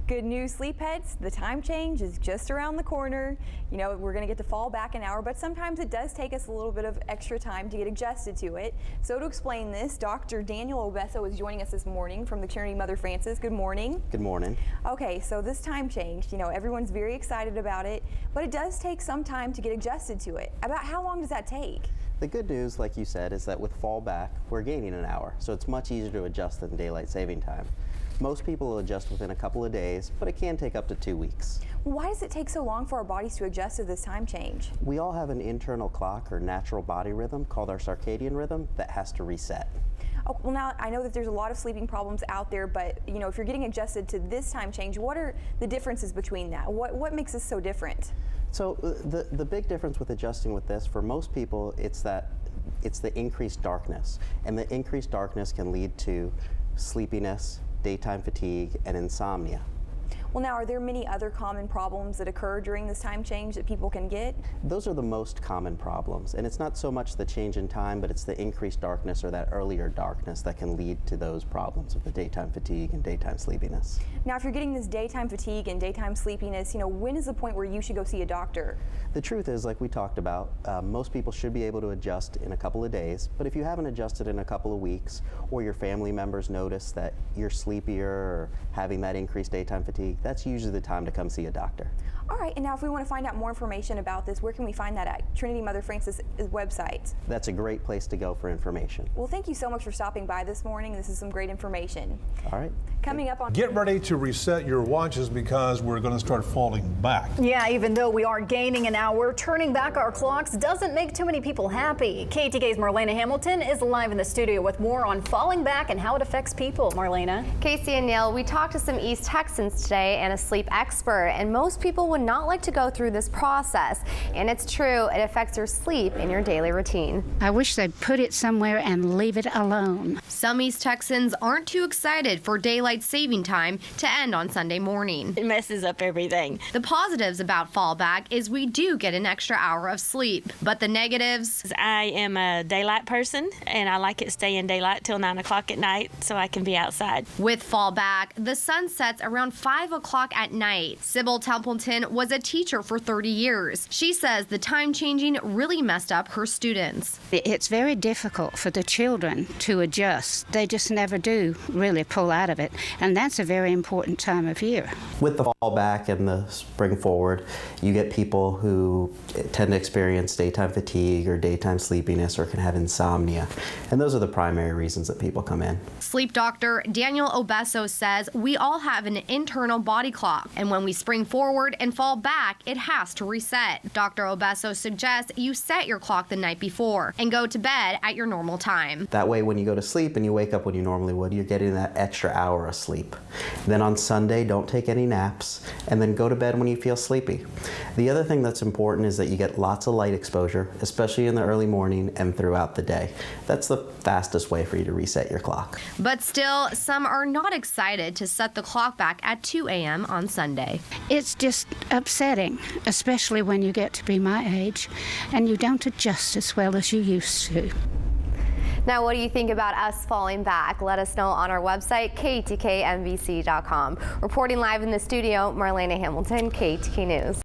Good news, sleepheads, the time change is just around the corner. You know, we're going to get to fall back an hour, but sometimes it does take us a little bit of extra time to get adjusted to it. So to explain this, Dr. Daniel Obeso is joining us this morning from the Trinity Mother Francis. Good morning. Good morning. Okay, so this time change, you know, everyone's very excited about it, but it does take some time to get adjusted to it. About how long does that take? The good news, like you said, is that with fall back, we're gaining an hour, so it's much easier to adjust than daylight saving time. Most people will adjust within a couple of days, but it can take up to 2 weeks. Why does it take so long for our bodies to adjust to this time change? We all have an internal clock or natural body rhythm called our circadian rhythm that has to reset. Oh, well, now I know that there's a lot of sleeping problems out there, but you know, if you're getting adjusted to this time change, what are the differences between that? What makes this so different? So the big difference with adjusting with this, for most people, it's the increased darkness, and the increased darkness can lead to sleepiness, daytime fatigue, and insomnia. Well, now, are there many other common problems that occur during this time change that people can get? Those are the most common problems, and it's not so much the change in time, but it's the increased darkness or that earlier darkness that can lead to those problems of the daytime fatigue and daytime sleepiness. Now, if you're getting this daytime fatigue and daytime sleepiness, you know, when is the point where you should go see a doctor? The truth is, like we talked about, most people should be able to adjust in a couple of days, but if you haven't adjusted in a couple of weeks, or your family members notice that you're sleepier or having that increased daytime fatigue, that's usually the time to come see a doctor. All right, and now if we want to find out more information about this, where can we find that at Trinity Mother Francis website? That's a great place to go for information. Well, thank you so much for stopping by this morning. This is some great information. All right. Coming up on... Get ready to reset your watches because we're going to start falling back. Yeah, even though we are gaining an hour, turning back our clocks doesn't make too many people happy. KTK's Marlena Hamilton is live in the studio with more on falling back and how it affects people. Marlena. Casey and Neil, we talked to some East Texans today and a sleep expert, and most people would not like to go through this process. And it's true, it affects your sleep and your daily routine. I wish they'd put it somewhere and leave it alone. Some East Texans aren't too excited for daylight saving time to end on Sunday morning. It messes up everything. The positives about fallback is we do get an extra hour of sleep, but the negatives... I am a daylight person, and I like it staying daylight till 9 o'clock at night so I can be outside. With fallback, the sun sets around 5 o'clock at night. Sybil Templeton was a teacher for 30 years. She says the time changing really messed up her students. It's very difficult for the children to adjust. They just never do really pull out of it, and that's a very important time of year. With the fall back and the spring forward, you get people who tend to experience daytime fatigue or daytime sleepiness or can have insomnia, and those are the primary reasons that people come in. Sleep doctor Daniel Obeso says we all have an internal body clock, and when we spring forward and fall back, it has to reset. Dr. Obeso suggests you set your clock the night before and go to bed at your normal time. That way, when you go to sleep and you wake up when you normally would, you're getting that extra hour of sleep. Then on Sunday, don't take any naps, and then go to bed when you feel sleepy. The other thing that's important is that you get lots of light exposure, especially in the early morning and throughout the day. That's the fastest way for you to reset your clock. But still, some are not excited to set the clock back at 2 a.m. on Sunday. It's just upsetting, especially when you get to be my age and you don't adjust as well as you used to. Now, what do you think about us falling back? Let us know on our website, ktknbc.com. Reporting live in the studio, Marlena Hamilton, KTK News.